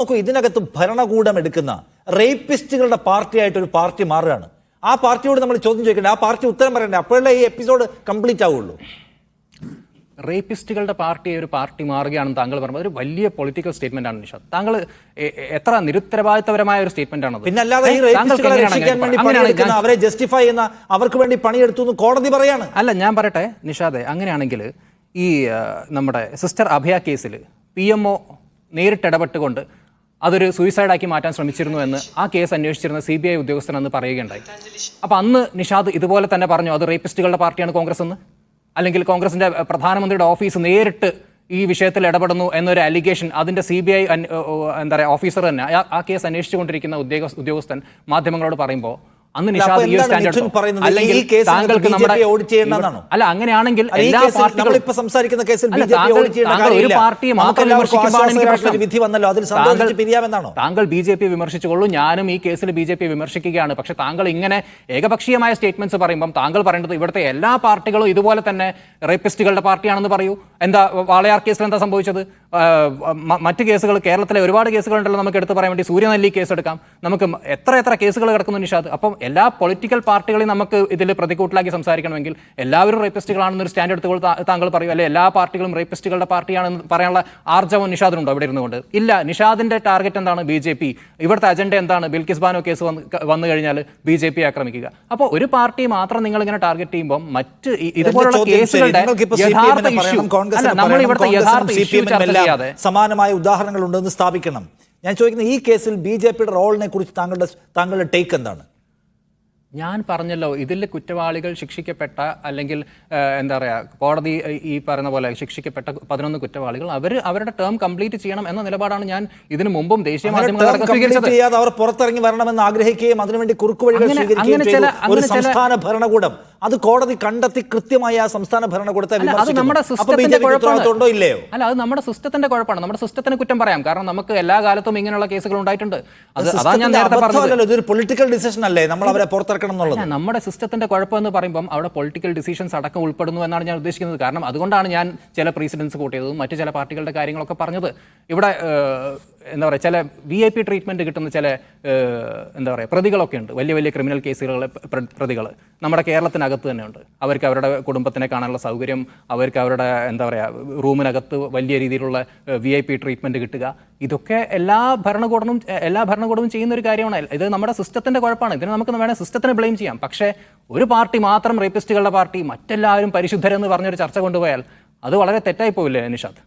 നോക്കൂ, ഇതിനകത്ത് ഭരണകൂടം എടുക്കുന്ന റേപ്പിസ്റ്റുകളുടെ പാർട്ടിയായിട്ട് ഒരു പാർട്ടി മാറുകയാണ്. ആ പാർട്ടിയോട് നമ്മൾ ചോദ്യം ചോദിക്കണ്ടേ? ആ പാർട്ടി ഉത്തരം പറയണ്ടേ? അപ്പോഴല്ലേ ഈ എപ്പിസോഡ് കംപ്ലീറ്റ് ആവുള്ളൂ. റേപ്പിസ്റ്റുകളുടെ പാർട്ടി ഒരു പാർട്ടി മാറുകയാണെന്ന് താങ്കൾ പറഞ്ഞത് ഒരു വലിയ പൊളിറ്റിക്കൽ സ്റ്റേറ്റ്മെന്റ് ആണ് നിഷാദ്. താങ്കൾ എത്ര നിരുത്തരവാദിത്തപരമായ ഒരു സ്റ്റേറ്റ്മെന്റ് ആണ്. പിന്നെ അല്ലാതെ ഈ റേപ്പിസ്റ്റുകളെ രക്ഷിക്കാൻ വേണ്ടി പണിയെടുക്കുന്ന, അവരെ ജസ്റ്റിഫൈ ചെയ്യുന്ന, അവർക്ക് വേണ്ടി പണിയെടുത്തു എന്ന് കോടതി പറയാണ്. അല്ല, ഞാൻ പറയട്ടെ നിഷാദെ, അങ്ങനെയാണെങ്കിൽ ഈ നമ്മുടെ സിസ്റ്റർ അഭയ കേസിൽ PMO നേരിട്ട് ഇടപെട്ടുകൊണ്ട് അതൊരു സൂയിസൈഡാക്കി മാറ്റാൻ ശ്രമിച്ചിരുന്നു എന്ന് ആ കേസ് അന്വേഷിച്ചിരുന്ന CBI ഉദ്യോഗസ്ഥൻ അന്ന് പറയുകയുണ്ടായി. അപ്പോൾ അന്ന് നിഷാദ് ഇതുപോലെ തന്നെ പറഞ്ഞു അത് റേപ്പിസ്റ്റുകളുടെ പാർട്ടിയാണ് കോൺഗ്രസ് എന്ന്, അല്ലെങ്കിൽ കോൺഗ്രസിന്റെ പ്രധാനമന്ത്രിയുടെ ഓഫീസ് നേരിട്ട് ഈ വിഷയത്തിൽ ഇടപെടുന്നു എന്നൊരു അലിഗേഷൻ അതിന്റെ CBI എന്താ പറയുക ഓഫീസർ തന്നെ ആ കേസ് അന്വേഷിച്ചുകൊണ്ടിരിക്കുന്ന ഉദ്യോഗസ്ഥൻ മാധ്യമങ്ങളോട് പറയുമ്പോൾ അന്ന് നിഷാദ് ഈ സ്റ്റാൻഡേർഡ് അല്ലെങ്കിൽ താങ്കൾക്ക് നമ്മുടെ അല്ല അങ്ങനെയാണെങ്കിൽ എല്ലാ പാർട്ടികളും ഒരു പാർട്ടിയെ മാത്രം താങ്കൾ BJP വിമർശിച്ചുകൊള്ളൂ, ഞാനും ഈ കേസിൽ BJP വിമർശിക്കുകയാണ്. പക്ഷെ താങ്കൾ ഇങ്ങനെ ഏകപക്ഷീയമായ സ്റ്റേറ്റ്മെന്റ്സ് പറയുമ്പോൾ താങ്കൾ പറയേണ്ടത് ഇവിടുത്തെ എല്ലാ പാർട്ടികളും ഇതുപോലെ തന്നെ റേപ്പിസ്റ്റുകളുടെ പാർട്ടിയാണെന്ന് പറയൂ. എന്താ വാളയാർ കേസിൽ എന്താ സംഭവിച്ചത്? മറ്റ് കേസുകൾ, കേരളത്തിലെ ഒരുപാട് കേസുകളുണ്ടല്ലോ നമുക്ക് എടുത്ത് പറയാൻ വേണ്ടി. സൂര്യനെല്ലി കേസ് എടുക്കാം, നമുക്ക് എത്ര കേസുകൾ കിടക്കുന്നു നിഷാദ്. അപ്പം എല്ലാ പൊളിറ്റിക്കൽ പാർട്ടികളെയും നമുക്ക് ഇതിൽ പ്രതികൂട്ടിലാക്കി സംസാരിക്കണമെങ്കിൽ എല്ലാവരും റേപ്പിസ്റ്റുകളാണെന്നൊരു സ്റ്റാൻഡ് എടുത്തുകൊണ്ട് താങ്കൾ പറയൂ, അല്ലെ എല്ലാ പാർട്ടികളും റേപ്പിസ്റ്റുകളുടെ പാർട്ടിയാണെന്ന് പറയാനുള്ള ആർജവം നിഷാദിനുണ്ടോ ഇവിടെ ഇരുന്നുകൊണ്ട്? ഇല്ല. നിഷാദിന്റെ ടാർഗറ്റ് എന്താണ്? BJP. ഇവിടുത്തെ അജണ്ട എന്താണ്? ബിൽക്കിസ് ബാനോ കേസ് വന്നു കഴിഞ്ഞാൽ BJP ആക്രമിക്കുക. അപ്പോൾ ഒരു പാർട്ടി മാത്രം നിങ്ങൾ ഇങ്ങനെ ടാർഗറ്റ് ചെയ്യുമ്പോൾ മറ്റ് ഇതുപോലുള്ള കേസുകളുടെ യഥാർത്ഥ ഇഷ്യൂ നമ്മൾ ഇവിടുത്തെ യഥാർത്ഥ ഇഷ്യൂ ചർച്ച ചെയ്യാതെ സമാനമായ ഉദാഹരണങ്ങൾ ഉണ്ടെന്ന് സ്ഥാപിക്കണം. ഞാൻ ചോദിക്കുന്നത്, ഈ കേസിൽ BJPയുടെ റോളിനെ കുറിച്ച് താങ്കളുടെ ടേക്ക് എന്താണ്? ഞാൻ പറഞ്ഞല്ലോ, ഇതിൽ കുറ്റവാളികൾ ശിക്ഷിക്കപ്പെട്ട, അല്ലെങ്കിൽ എന്താ പറയുക, കോടതി ഈ പറയുന്ന പോലെ ശിക്ഷിക്കപ്പെട്ട 11 കുറ്റവാളികൾ അവരുടെ ടേം കംപ്ലീറ്റ് ചെയ്യണം എന്ന നിലപാടാണ് ഞാൻ ഇതിനു മുമ്പും ദേശീയ മാധ്യമങ്ങൾ സ്വീകരിച്ചത്. അവർ പുറത്തിറങ്ങി വരണമെന്ന് ആഗ്രഹിക്കുകയും അതിനുവേണ്ടി കുറുക്കുവഴികൾ സ്വീകരിക്കുകയും ചെയ്ത ഒരു സംസ്ഥാന ഭരണകൂടം അത് കോടതി കണ്ടെത്തി കൃത്യമായി ആ സംസ്ഥാന ഭരണകൂടത്തെ അത് നമ്മുടെ സിസ്റ്റത്തിന്റെ കുഴപ്പമാണോ ഇല്ലയോ? അല്ല, അത് നമ്മുടെ സിസ്റ്റത്തിന്റെ കുഴപ്പമാണ്. നമ്മുടെ സിസ്റ്റത്തിന് കുറ്റം പറയാം, കാരണം നമുക്ക് എല്ലാ കാലത്തും ഇങ്ങനെയുള്ള കേസുകൾ ഉണ്ടായിട്ടുണ്ട്. അതാ ഞാൻ നേരത്തെ പറഞ്ഞത്, ഇതൊരു പൊളിറ്റിക്കൽ ഡിസിഷൻ അല്ലേ നമ്മൾ അവരെ പുറത്തിറക്കണം എന്നുള്ളത്. നമ്മുടെ സിസ്റ്റത്തിന്റെ കുഴപ്പം എന്ന് പറയുമ്പോൾ അവിടെ പൊളിറ്റിക്കൽ ഡിസിഷൻസ് അടക്കം ഉൾപ്പെടുന്നു എന്നാണ് ഞാൻ ഉദ്ദേശിക്കുന്നത്. കാരണം അതുകൊണ്ടാണ് ഞാൻ ചില പ്രീസിഡൻസ് കോട്ട് ചെയ്തതും മറ്റു ചില പാർട്ടികളുടെ കാര്യങ്ങളൊക്കെ പറഞ്ഞത്. ഇവിടെ എന്താ പറയുക, ചില VIP ട്രീറ്റ്മെൻറ്റ് കിട്ടുന്ന ചില എന്താ പറയുക പ്രതികളൊക്കെ ഉണ്ട്, വലിയ വലിയ ക്രിമിനൽ കേസുകളിലെ പ്രതികൾ നമ്മുടെ കേരളത്തിനകത്ത് തന്നെ ഉണ്ട്. അവർക്ക് അവരുടെ കുടുംബത്തിനെ കാണാനുള്ള സൗകര്യം, അവർക്ക് അവരുടെ എന്താ പറയുക റൂമിനകത്ത് വലിയ രീതിയിലുള്ള VIP ട്രീറ്റ്മെൻറ്റ് കിട്ടുക, ഇതൊക്കെ എല്ലാ ഭരണകൂടവും ചെയ്യുന്ന ഒരു കാര്യമാണ്. ഇത് നമ്മുടെ സിസ്റ്റത്തിൻ്റെ കുഴപ്പമാണ്. ഇതിന് നമുക്ക് വേണേൽ സിസ്റ്റത്തിന് ബ്ലെയിം ചെയ്യാം. പക്ഷേ ഒരു പാർട്ടി മാത്രം റേപ്പിസ്റ്റുകളുടെ പാർട്ടി, മറ്റെല്ലാവരും പരിശുദ്ധരെന്ന് പറഞ്ഞൊരു ചർച്ച കൊണ്ടുപോയാൽ അത് വളരെ തെറ്റായി പോവില്ലേ നിഷാദ്?